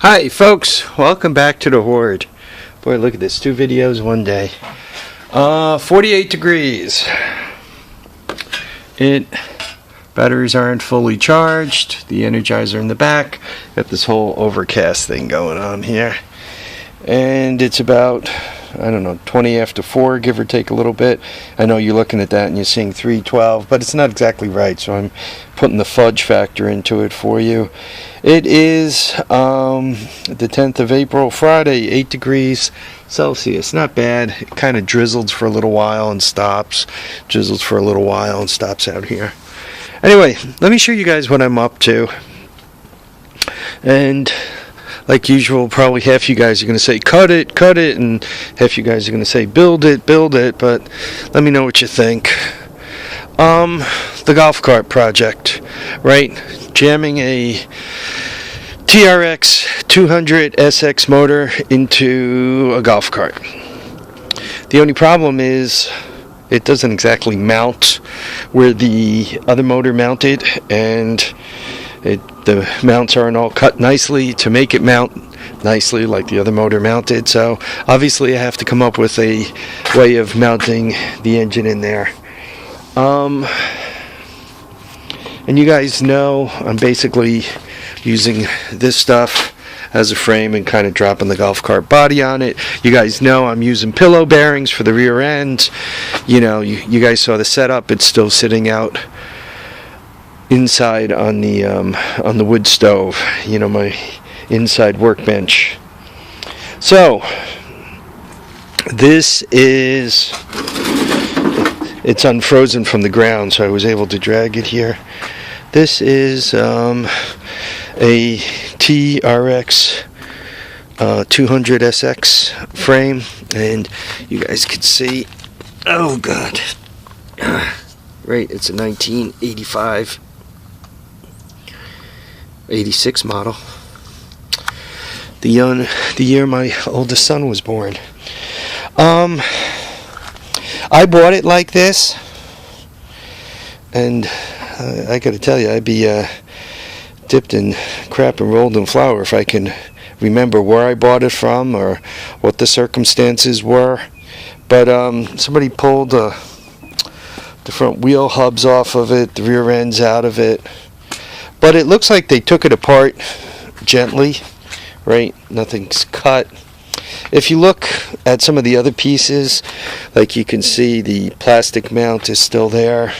Hi folks, welcome back to the Horde. Boy, look at this, 2 videos one day. 48 degrees. Batteries aren't fully charged. The Energizer in the back. Got this whole overcast thing going on here. And it's about, I don't know, 20 after 4, give or take a little bit. I know you're looking at that and you're seeing 312, but it's not exactly right, so I'm putting the fudge factor into it for you. It is the 10th of April, Friday, 8 degrees Celsius. Not bad. It kind of drizzles for a little while and stops. Drizzles for a little while and stops out here. Anyway, let me show you guys what I'm up to. And like usual, probably half you guys are going to say, cut it, and half you guys are going to say, build it, but let me know what you think. The golf cart project, right? Jamming a TRX200SX motor into a golf cart. The only problem is it doesn't exactly mount where the other motor mounted, and the mounts aren't all cut nicely to make it mount nicely like the other motor mounted. So obviously I have to come up with a way of mounting the engine in there. And you guys know I'm basically using this stuff as a frame and kind of dropping the golf cart body on it. You guys know I'm using pillow bearings for the rear end. You know, you guys saw the setup. It's still sitting out inside on the wood stove, you know, my inside workbench. So this is, it's unfrozen from the ground, so I was able to drag it here. This is a TRX200SX frame, and you guys can see, oh god, right, it's a 1986 model. The year my oldest son was born. I bought it like this, and I gotta tell you, I'd be dipped in crap and rolled in flour if I can remember where I bought it from or what the circumstances were. But somebody pulled the front wheel hubs off of it, the rear ends out of it. But it looks like they took it apart gently, right? Nothing's cut. If you look at some of the other pieces, like you can see the plastic mount is still there.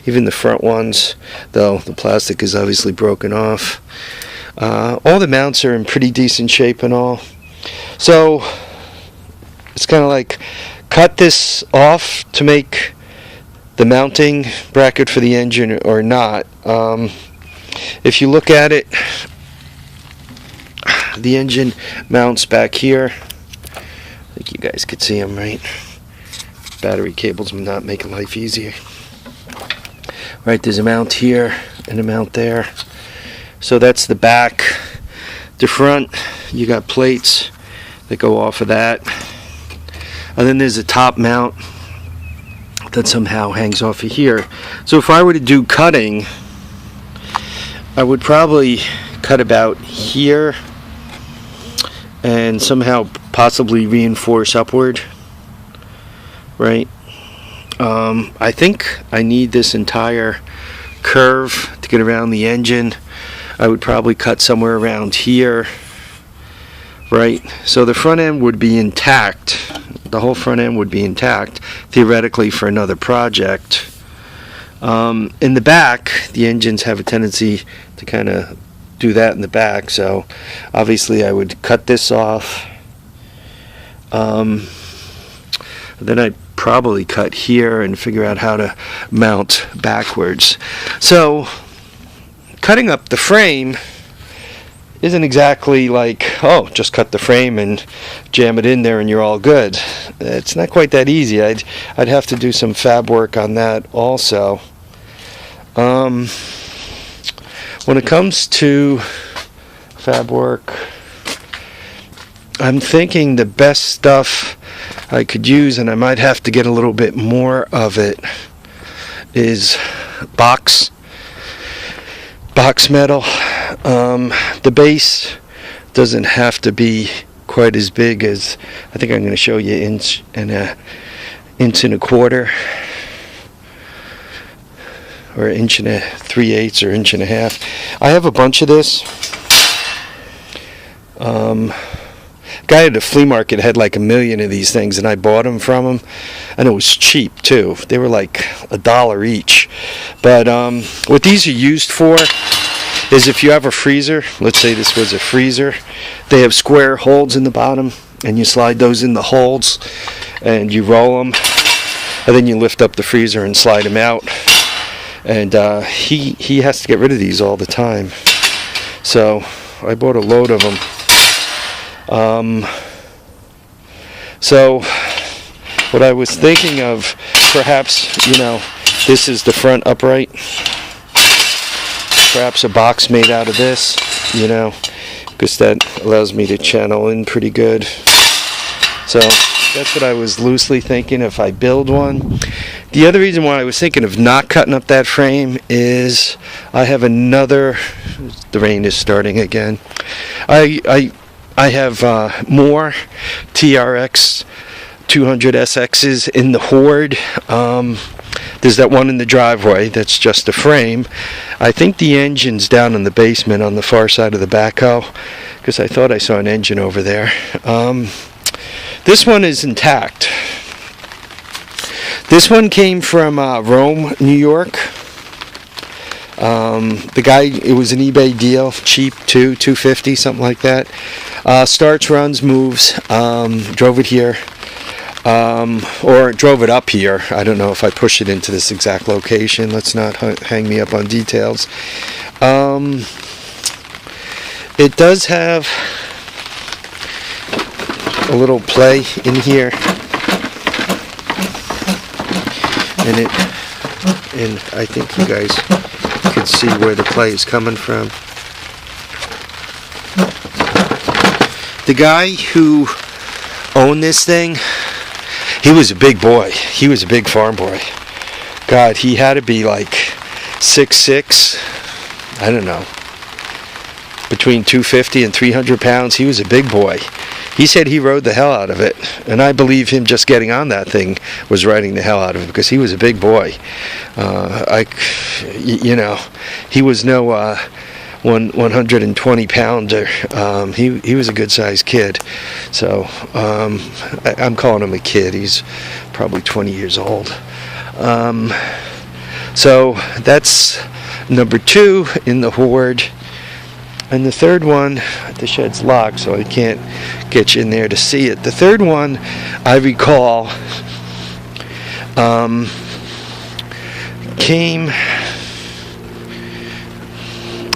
Even the front ones, though the plastic is obviously broken off. All the mounts are in pretty decent shape and all. So it's kind of like cut this off to make the mounting bracket for the engine or not. If you look at it, the engine mounts back here. I think you guys could see them, right? Battery cables will not make life easier. Right, there's a mount here and a mount there. So that's the back. The front, you got plates that go off of that. And then there's a top mount that somehow hangs off of here. So if I were to do cutting, I would probably cut about here and somehow possibly reinforce upward, right? I think I need this entire curve to get around the engine. I would probably cut somewhere around here, right? So the front end would be intact. The whole front end would be intact, theoretically, for another project. In the back, the engines have a tendency to kind of do that in the back, so obviously I would cut this off. Then I'd probably cut here and figure out how to mount backwards. So cutting up the frame isn't exactly like, oh, just cut the frame and jam it in there and you're all good. It's not quite that easy. I'd have to do some fab work on that also. When it comes to fab work, I'm thinking the best stuff I could use, and I might have to get a little bit more of it, is box box metal. The base doesn't have to be quite as big as, I think I'm going to show you, inch and a quarter, or inch and a 3/8 or inch and a half. I have a bunch of this. Guy at the flea market had like 1 million of these things, and I bought them from him, and it was cheap too. They were like $1 each. But what these are used for is if you have a freezer, let's say this was a freezer, they have square holes in the bottom, and you slide those in the holes, and you roll them, and then you lift up the freezer and slide them out. And he has to get rid of these all the time, so I bought a load of them. So what I was thinking of, perhaps, you know, this is the front upright, perhaps a box made out of this, you know, because that allows me to channel in pretty good. So that's what I was loosely thinking if I build one. The other reason why I was thinking of not cutting up that frame is I have another, the rain is starting again, I have more TRX200SXs in the horde. There's that one in the driveway that's just a frame. I think the engine's down in the basement on the far side of the backhoe, because I thought I saw an engine over there. This one is intact. This one came from Rome, New York. The guy, it was an eBay deal, cheap too, $250, something like that. Starts, runs, moves. Drove it here, or drove it up here. I don't know if I push it into this exact location. Let's not hang me up on details. It does have a little play in here, and I think you guys could see where the play is coming from. The guy who owned this thing, he was a big boy. He was a big farm boy. God, he had to be like 6'6", I don't know, between 250 and 300 pounds. He was a big boy. He said he rode the hell out of it, and I believe him just getting on that thing was riding the hell out of it, because he was a big boy. You know, he was no 120 pounder. He was a good sized kid. So I'm calling him a kid. He's probably 20 years old. So that's number 2 in the horde. And the third one, the shed's locked, so I can't get you in there to see it. The third one, I recall, came,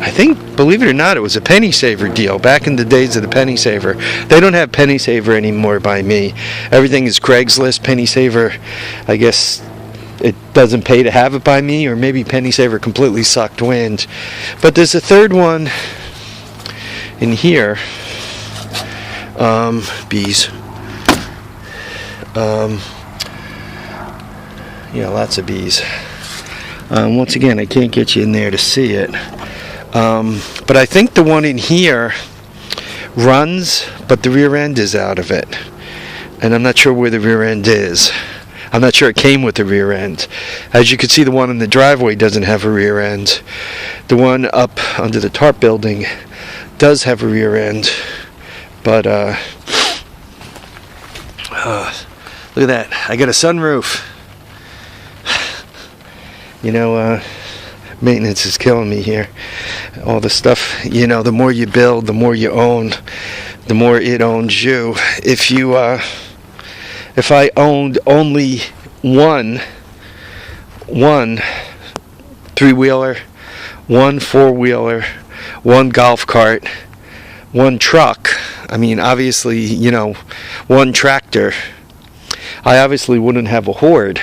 I think, believe it or not, it was a penny saver deal back in the days of the penny saver. They don't have penny saver anymore by me. Everything is Craigslist. Penny saver, I guess it doesn't pay to have it by me, or maybe penny saver completely sucked wind. But there's a third one in here. Bees. Yeah, lots of bees. Once again, I can't get you in there to see it. But I think the one in here runs, but the rear end is out of it. And I'm not sure where the rear end is. I'm not sure it came with the rear end. As you can see, the one in the driveway doesn't have a rear end. The one up under the tarp building does have a rear end. But look at that. I got a sunroof. You know, maintenance is killing me here. All the stuff, you know, the more you build, the more you own, the more it owns you. If I owned only one 3-wheeler, one 4-wheeler, one golf cart, one truck, I mean, obviously, you know, one tractor, I obviously wouldn't have a horde.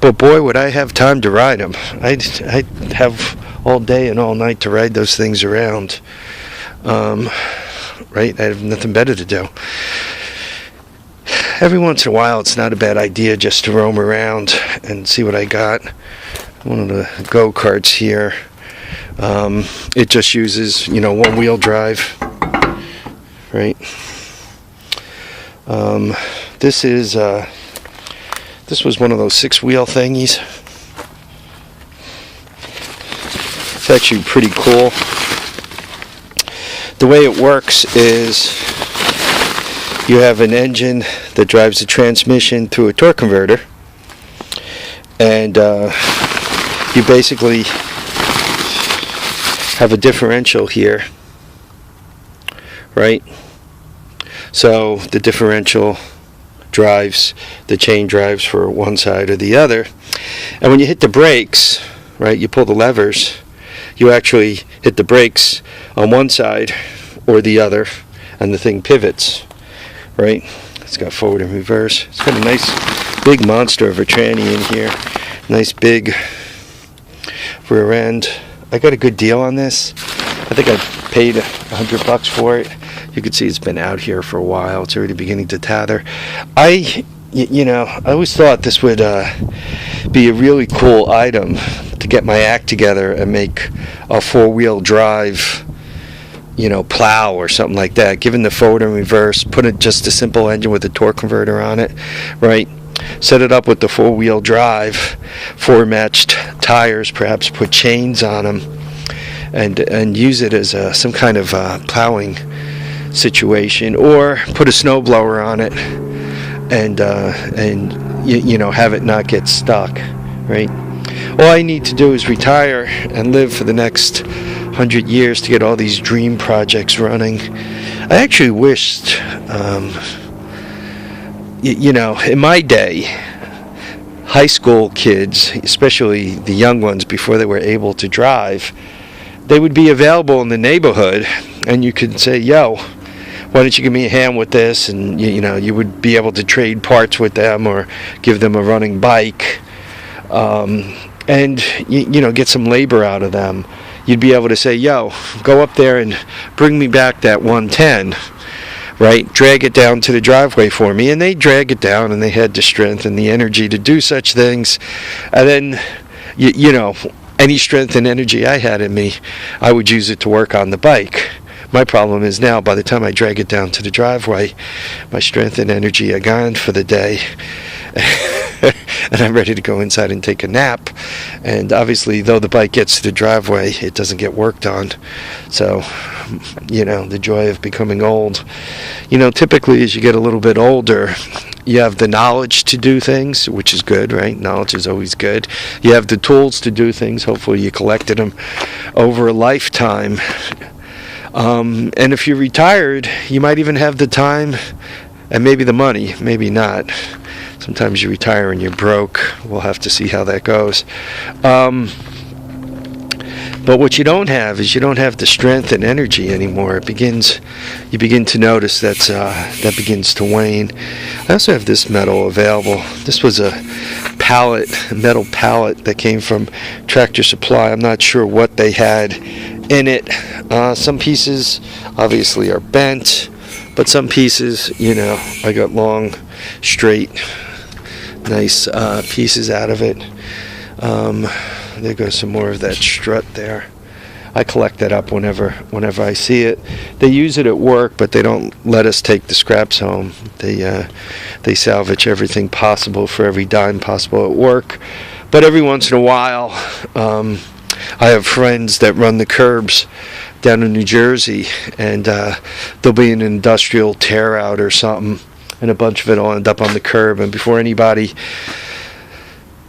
But boy, would I have time to ride them. I'd have all day and all night to ride those things around. Right? I have nothing better to do. Every once in a while, it's not a bad idea just to roam around and see what I got. One of the go-karts here. It just uses, you know, one-wheel drive, right? This was one of those 6-wheel thingies. It's actually pretty cool. The way it works is you have an engine that drives the transmission through a torque converter, and you basically have a differential here, right? So the differential drives, the chain drives for one side or the other, and when you hit the brakes, right, you pull the levers, you actually hit the brakes on one side or the other, and the thing pivots, right? It's got forward and reverse. It's got a nice big monster of a tranny in here. Nice big rear end. I got a good deal on this. I think I paid $100 for it. You can see it's been out here for a while. It's already beginning to tather. You know, I always thought this would be a really cool item to get my act together and make a 4-wheel drive, you know, plow or something like that. Given the forward and reverse, put it just a simple engine with a torque converter on it, right? Set it up with the 4-wheel drive, 4 matched tires, perhaps put chains on them, and use it as some kind of plowing situation, or put a snowblower on it and you know, have it not get stuck, right? All I need to do is retire and live for the next 100 years to get all these dream projects running. I actually wished, you know, in my day, high school kids, especially the young ones before they were able to drive, they would be available in the neighborhood, and you could say, yo, why don't you give me a hand with this? And you know, you would be able to trade parts with them or give them a running bike, and you know, get some labor out of them. You'd be able to say, yo, go up there and bring me back that 110, right? Drag it down to the driveway for me. And they drag it down, and they had the strength and the energy to do such things. And then, you know, any strength and energy I had in me, I would use it to work on the bike. My problem is now, by the time I drag it down to the driveway, my strength and energy are gone for the day. And I'm ready to go inside and take a nap. And obviously, though the bike gets to the driveway, it doesn't get worked on. So, you know, the joy of becoming old. You know, typically as you get a little bit older, you have the knowledge to do things, which is good, right? Knowledge is always good. You have the tools to do things. Hopefully you collected them over a lifetime. And if you're retired, you might even have the time and maybe the money, maybe not. Sometimes you retire and you're broke. We'll have to see how that goes. But what you don't have is you don't have the strength and energy anymore. You begin to notice that begins to wane. I also have this metal available. This was a metal pallet that came from Tractor Supply. I'm not sure what they had in it. Some pieces obviously are bent, but some pieces, you know, I got long, straight, nice pieces out of it. There goes some more of that strut there. I collect that up whenever I see it. They use it at work, but they don't let us take the scraps home. They salvage everything possible for every dime possible at work. But every once in a while, I have friends that run the curbs down in New Jersey, and there'll be an industrial tear out or something, and a bunch of it will end up on the curb, and before anybody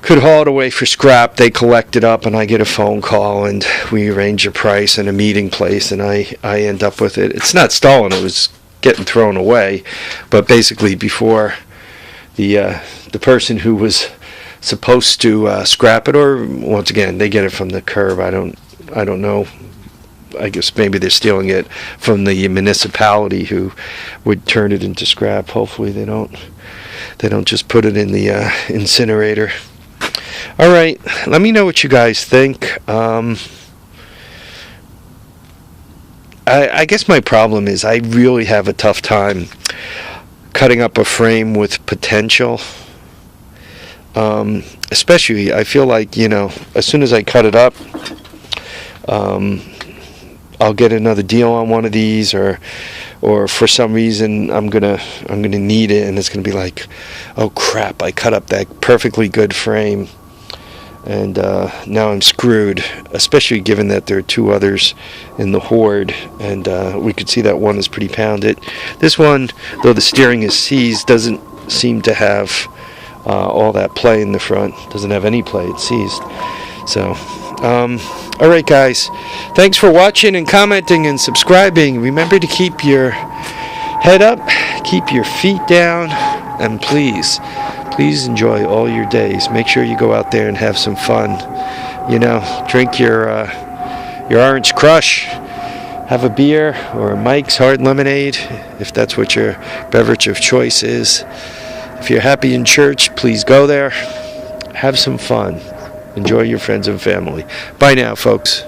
could haul it away for scrap, they collect it up, and I get a phone call, and we arrange a price and a meeting place, and I end up with it. It's not stolen, it was getting thrown away, but basically before the person who was supposed to scrap it, or once again, they get it from the curb. I don't know. I guess maybe they're stealing it from the municipality who would turn it into scrap. Hopefully they don't just put it in the incinerator. All right, let me know what you guys think. I guess my problem is I really have a tough time cutting up a frame with potential. Especially, I feel like, you know, as soon as I cut it up, I'll get another deal on one of these, or for some reason I'm gonna need it, and it's gonna be like, oh crap, I cut up that perfectly good frame, and now I'm screwed, especially given that there are two others in the Horde, and we could see that one is pretty pounded. This one, though the steering is seized, doesn't seem to have all that play in the front. Doesn't have any play, it's seized. So alright guys, thanks for watching and commenting and subscribing. Remember to keep your head up, keep your feet down, and please enjoy all your days. Make sure you go out there and have some fun. You know, drink your Orange Crush, have a beer or a Mike's Hard Lemonade if that's what your beverage of choice is. If you're happy in church, please go there, have some fun. Enjoy your friends and family. Bye now, folks.